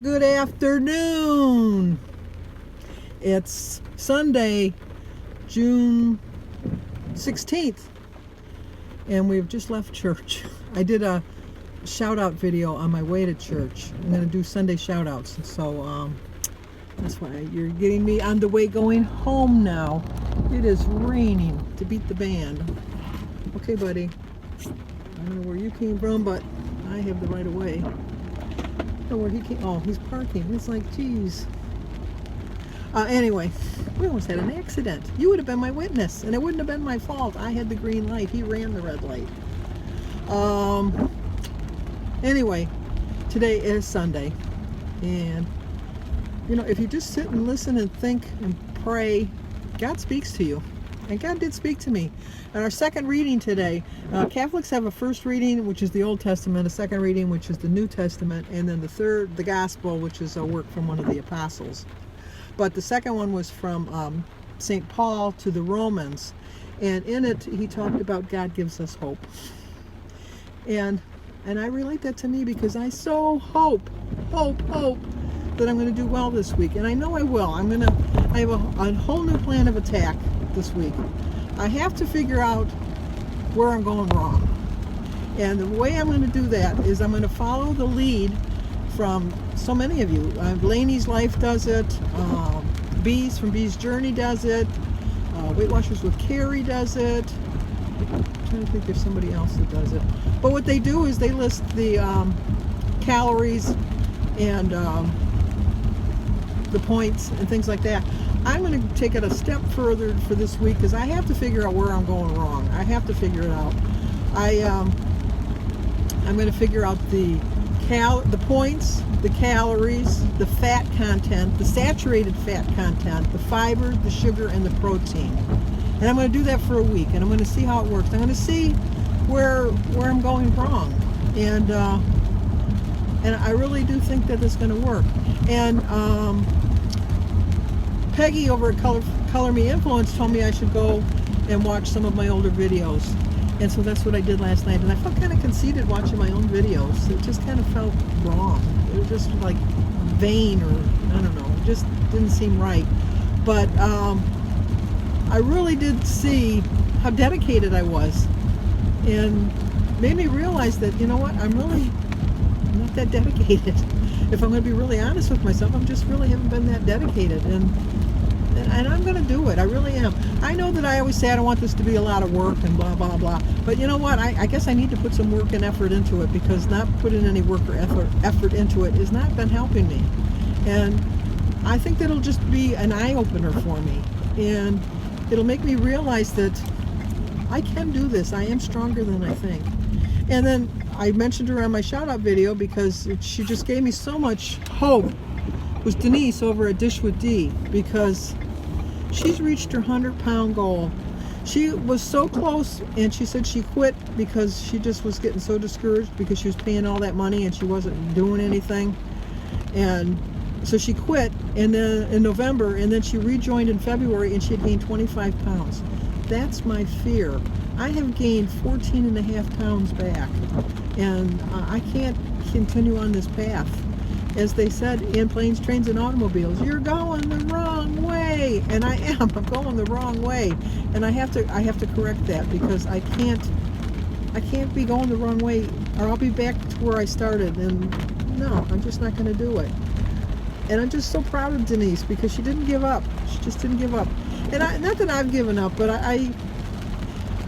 Good afternoon. It's Sunday, June 16th, and we've just left church. I did a shout out video on my way to church. I'm going to do Sunday shout outs, so that's why you're getting me on the way going home now. It is raining to beat the band. Okay, buddy. I don't know where you came from, but I have the right of way. Know where he came. Oh, he's parking. It's like, geez. Anyway, we almost had an accident. You would have been my witness, and it wouldn't have been my fault. I had the green light. He ran the red light. Anyway, today is Sunday, and if you just sit and listen and think and pray, God speaks to you. And God did speak to me. And our second reading today, Catholics have a first reading, which is the Old Testament, a second reading, which is the New Testament, and then the third, the Gospel, which is a work from one of the apostles. But the second one was from St. Paul to the Romans. And in it, he talked about God gives us hope. And I relate that to me because I so hope that I'm going to do well this week. And I know I will. I have a whole new plan of attack this week. I have to figure out where I'm going wrong. And the way I'm going to do that is I'm going to follow the lead from so many of you. Lainey's Life does it. Bees from Bee's Journey does it. Weight Watchers with Carrie does it. I'm trying to think there's somebody else that does it. But what they do is they list the calories and the points and things like that. I'm going to take it a step further for this week because I have to figure out where I'm going wrong. I have to figure it out. I'm going to figure out the points, the calories, the fat content, the saturated fat content, the fiber, the sugar, and the protein. And I'm going to do that for a week, and I'm going to see how it works. I'm going to see where I'm going wrong, and I really do think that it's going to work. And Peggy over at Color Me Influence told me I should go and watch some of my older videos. And so that's what I did last night. And I felt kind of conceited watching my own videos. It just kind of felt wrong. It was just like vain, or I don't know. It just didn't seem right. But I really did see how dedicated I was. And made me realize that, you know what, I'm really not that dedicated. If I'm going to be really honest with myself, I just really haven't been that dedicated. And I'm going to do it. I really am. I know that I always say I don't want this to be a lot of work and blah, blah, blah. But you know what? I guess I need to put some work and effort into it, because not putting any work or effort into it has not been helping me. And I think that'll just be an eye-opener for me. And it'll make me realize that I can do this. I am stronger than I think. And then I mentioned her on my shout-out video because she just gave me so much hope. It was Denise over at Dish with D, because she's reached her 100-pound goal. She was so close, and she said she quit because she just was getting so discouraged because she was paying all that money and she wasn't doing anything. And so she quit, and then in November, and then she rejoined in February, and she had gained 25 pounds. That's my fear. I have gained 14 and a half pounds back, and I can't continue on this path. As they said in Planes, Trains, and Automobiles, you're going the wrong way. And I am. I'm going the wrong way. And I have to correct that, because I can't be going the wrong way, or I'll be back to where I started. And no, I'm just not going to do it. And I'm just so proud of Denise, because she didn't give up. She just didn't give up. And not that I've given up, but I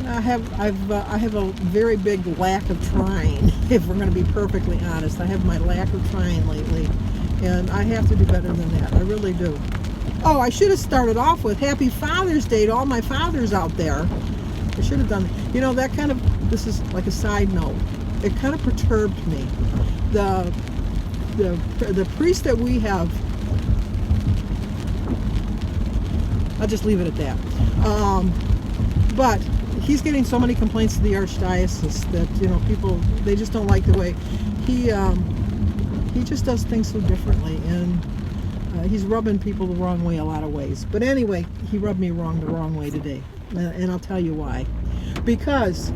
have a very big lack of trying. If we're going to be perfectly honest, I have my lack of trying lately, and I have to do better than that. I really do. Oh, I should have started off with Happy Father's Day to all my fathers out there. I should have done that. This is like a side note. It kind of perturbed me. The priest that we have. I'll just leave it at that. But he's getting so many complaints to the archdiocese that people, they just don't like the way he just does things so differently, and he's rubbing people the wrong way a lot of ways. But anyway, he rubbed me the wrong way today, and I'll tell you why. Because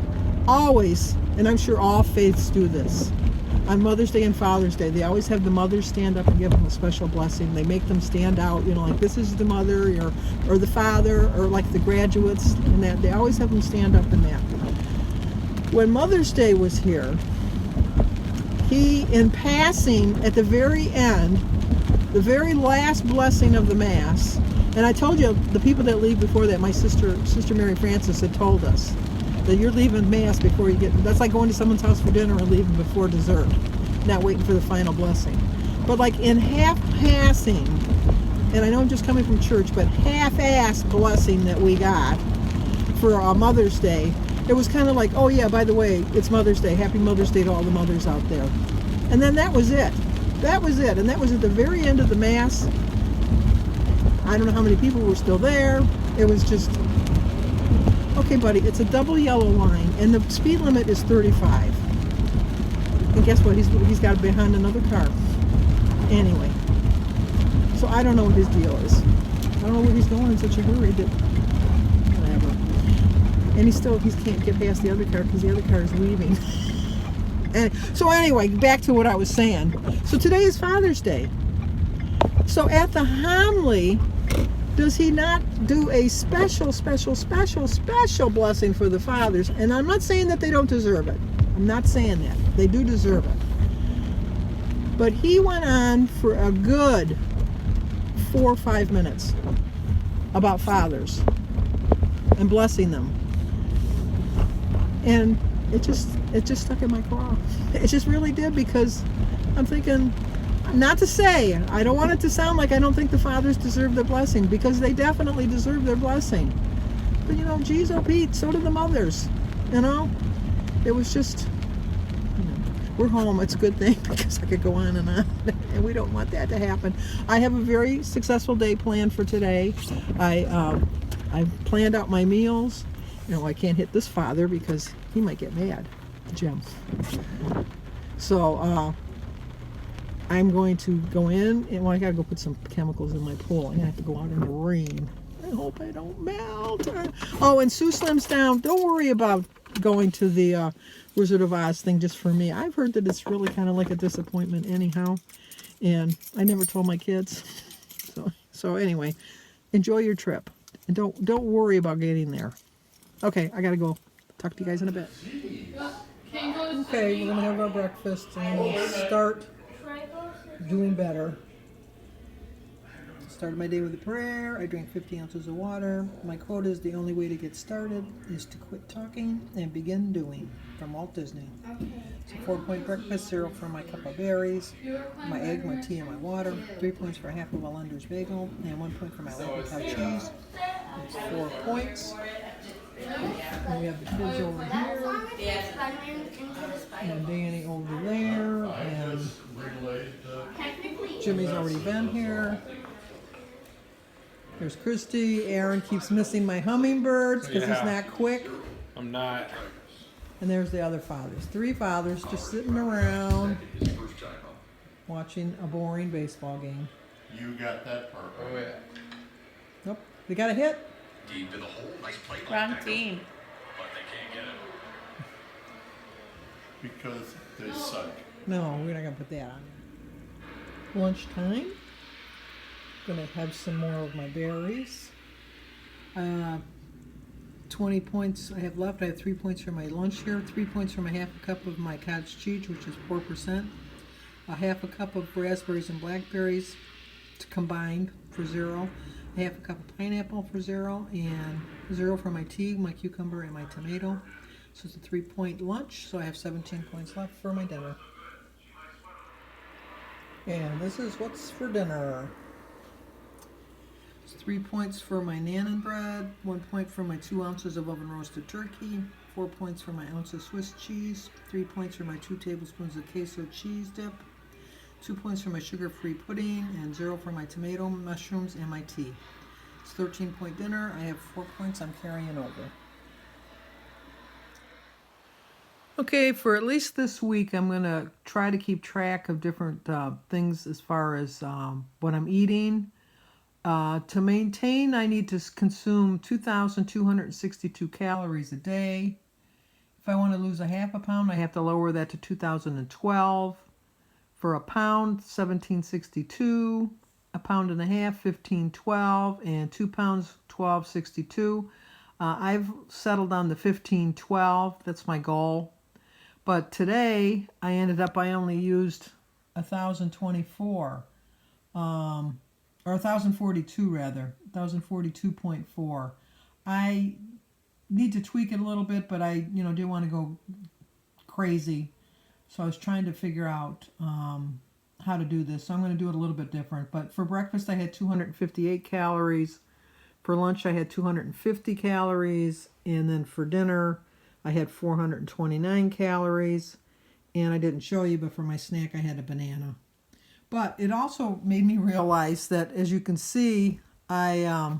always, and I'm sure all faiths do this, On Mother's Day and Father's Day, they always have the mothers stand up and give them a special blessing. They make them stand out, like this is the mother or the father, or like the graduates, and that they always have them stand up in that. When Mother's Day was here, he, in passing at the very end, the very last blessing of the Mass, and I told you, the people that leave before that, my sister Mary Frances had told us that you're leaving Mass before you get, that's like going to someone's house for dinner and leaving before dessert, not waiting for the final blessing. But like in half passing, and I know I'm just coming from church, but half-ass blessing that we got for Mother's Day, it was kind of like, oh yeah, by the way, it's Mother's Day. Happy Mother's Day to all the mothers out there. And then that was it. That was it. And that was at the very end of the Mass. I don't know how many people were still there. It was just, okay, buddy, it's a double yellow line, and the speed limit is 35. And guess what? He's got behind another car. Anyway, so I don't know what his deal is. I don't know where he's going in such a hurry that, whatever. And he can't get past the other car because the other car is leaving. And so anyway, back to what I was saying. So today is Father's Day. So at the homily, does he not do a special blessing for the fathers? And I'm not saying that they don't deserve it. I'm not saying that. They do deserve it. But he went on for a good 4 or 5 minutes about fathers and blessing them. And it just stuck in my craw. It just really did, because I'm thinking, not to say, I don't want it to sound like I don't think the fathers deserve their blessing, because they definitely deserve their blessing. But geez, oh Pete, so do the mothers. It was just, we're home. It's a good thing, because I could go on, and we don't want that to happen. I have a very successful day planned for today. I've planned out my meals. I can't hit this father because he might get mad, Jim. So I'm going to go in, and I gotta go put some chemicals in my pool. I'm gonna have to go out in the rain. I hope I don't melt. Oh, and Sue Slim's down. Don't worry about going to the Wizard of Oz thing just for me. I've heard that it's really kind of like a disappointment anyhow, and I never told my kids. So anyway, enjoy your trip, and don't worry about getting there. Okay, I gotta go. Talk to you guys in a bit. Okay, we're gonna have our breakfast and we'll start doing better. Started my day with a prayer. I drank 50 ounces of water. My quote is, the only way to get started is to quit talking and begin doing, from Walt Disney. So 4-point breakfast, 0 for my cup of berries, my egg, my tea, and my water, 3 points for half of a Lunder's bagel, and 1 point for my lamb cow cheese. That's 4 points. And we have the kids over here, and Danny over there, and Jimmy's already been here. There's Christy. Aaron keeps missing my hummingbirds because he's not quick. I'm not. And there's the other fathers. 3 fathers just sitting around watching a boring baseball game. You got that part. Oh, yeah. Nope. They got a hit. Deep to the hole. Nice play. Wrong team. But they can't get it. Because they suck. No, we're not going to put that on. Lunchtime. Gonna have some more of my berries. 20 points I have left. I have 3 points for my lunch here, 3 points for my half a cup of my cottage cheese, which is 4%, a half a cup of raspberries and blackberries combined for 0, a half a cup of pineapple for 0, and 0 for my tea, my cucumber, and my tomato. So it's a 3-point lunch, so I have 17 points left for my dinner. And this is what's for dinner. 3 points for my Nannan bread, 1 point for my 2 ounces of oven roasted turkey, 4 points for my ounce of Swiss cheese, 3 points for my 2 tablespoons of queso cheese dip, 2 points for my sugar-free pudding, and 0 for my tomato, mushrooms, and my tea. It's a 13-point dinner. I have 4 points I'm carrying over. Okay, for at least this week, I'm going to try to keep track of different things as far as what I'm eating. To maintain, I need to consume 2,262 calories a day. If I want to lose a half a pound, I have to lower that to 2012. For a pound, 1762. A pound and a half, 1512, and 2 pounds, 1262. I've settled on the 1512. That's my goal. But today, I ended up, I only used 1,024, or 1,042 rather, 1,042.4. I need to tweak it a little bit, but I, didn't want to go crazy. So I was trying to figure out how to do this. So I'm going to do it a little bit different. But for breakfast, I had 258 calories. For lunch, I had 250 calories. And then for dinner, I had 429 calories. And I didn't show you, but for my snack, I had a banana. But it also made me realize that, as you can see, my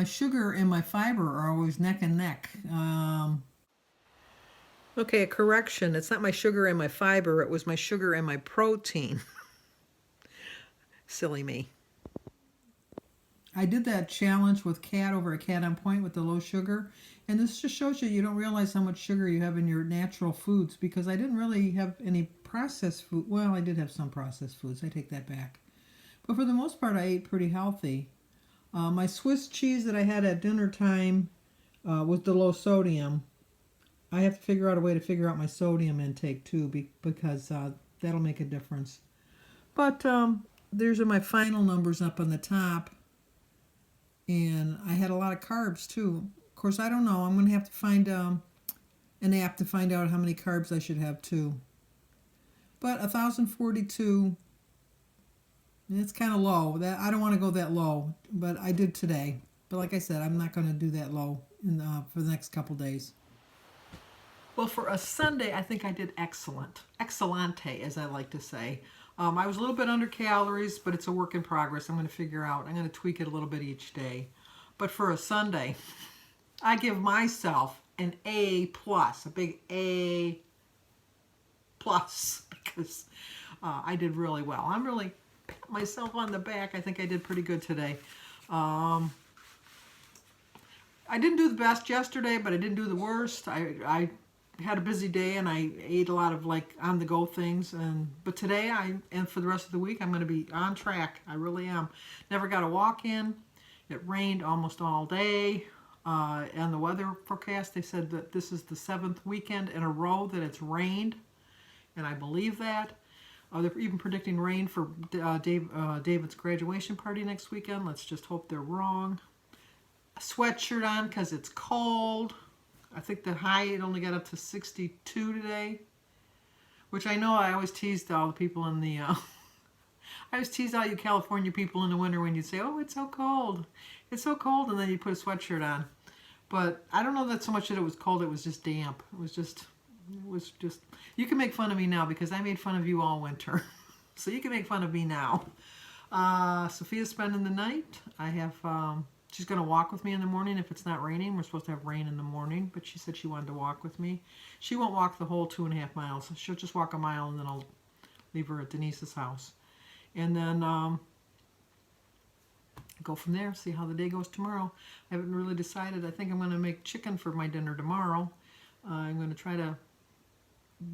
sugar and my fiber are always neck and neck. Okay, a correction. It's not my sugar and my fiber. It was my sugar and my protein. Silly me. I did that challenge with Cat over at Cat on Point with the low sugar. And this just shows you don't realize how much sugar you have in your natural foods, because I didn't really have any processed food. Well, I did have some processed foods. I take that back. But for the most part, I ate pretty healthy. My Swiss cheese that I had at dinner time was the low sodium. I have to figure out a way to figure out my sodium intake too, because that'll make a difference. But there's my final numbers up on the top. And I had a lot of carbs too. Of course, I don't know. I'm going to have to find an app to find out how many carbs I should have too. But 1,042, it's kind of low. I don't want to go that low, but I did today. But like I said, I'm not going to do that low for the next couple days. Well, for a Sunday, I think I did excellent. Excellente, as I like to say. I was a little bit under calories, but it's a work in progress. I'm going to figure out. I'm going to tweak it a little bit each day. But for a Sunday, I give myself an A+, a big A+, because I did really well. I'm really patting myself on the back. I think I did pretty good today. I didn't do the best yesterday, but I didn't do the worst. I had a busy day and I ate a lot of on-the-go things. But today and for the rest of the week, I'm going to be on track. I really am. Never got a walk in. It rained almost all day. And the weather forecast, they said that this is the 7th weekend in a row that it's rained. And I believe that. They're even predicting rain for David's graduation party next weekend. Let's just hope they're wrong. A sweatshirt on because it's cold. I think the high, it only got up to 62 today. Which I know I always teased all the people in the... I always tease all you California people in the winter when you say, oh, it's so cold. It's so cold, and then you put a sweatshirt on. But I don't know that so much that it was cold, it was just damp. It was just... You can make fun of me now because I made fun of you all winter. So you can make fun of me now. Sophia's spending the night. I have... she's going to walk with me in the morning if it's not raining. We're supposed to have rain in the morning, but she said she wanted to walk with me. She won't walk the whole 2.5 miles. She'll just walk a mile, and then I'll leave her at Denise's house. And then go from there, see how the day goes tomorrow. I haven't really decided. I think I'm going to make chicken for my dinner tomorrow. I'm going to try to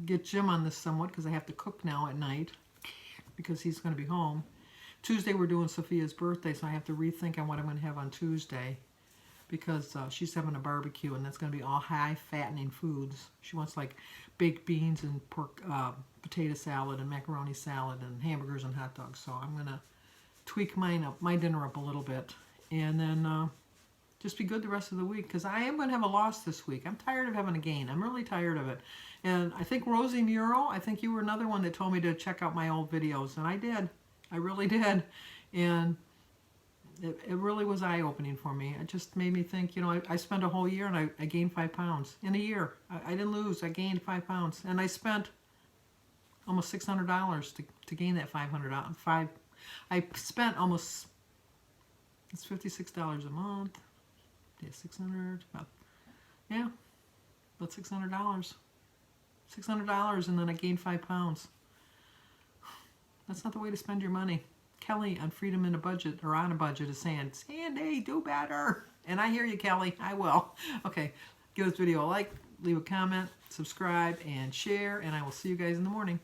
get Jim on this somewhat because I have to cook now at night because he's going to be home. Tuesday we're doing Sophia's birthday, so I have to rethink on what I'm going to have on Tuesday because she's having a barbecue, and that's going to be all high-fattening foods. She wants baked beans and pork, potato salad and macaroni salad and hamburgers and hot dogs. So I'm going to tweak my dinner up a little bit, and then just be good the rest of the week because I am going to have a loss this week. I'm tired of having a gain. I'm really tired of it. And I think Rosie Muro, I think you were another one that told me to check out my old videos, and I did. I really did, and it really was eye-opening for me. It just made me think, I spent a whole year and I gained 5 pounds. In a year, I didn't lose, I gained 5 pounds. And I spent almost $600 to gain that $500. I spent almost, it's $56 a month. Yeah, about $600. $600, and then I gained 5 pounds. That's not the way to spend your money. Kelly on Freedom in a Budget, or on a Budget, is saying, Sandy, do better. And I hear you, Kelly. I will. Okay, Give this video a like, leave a comment, subscribe, and share, and I will see you guys in the morning.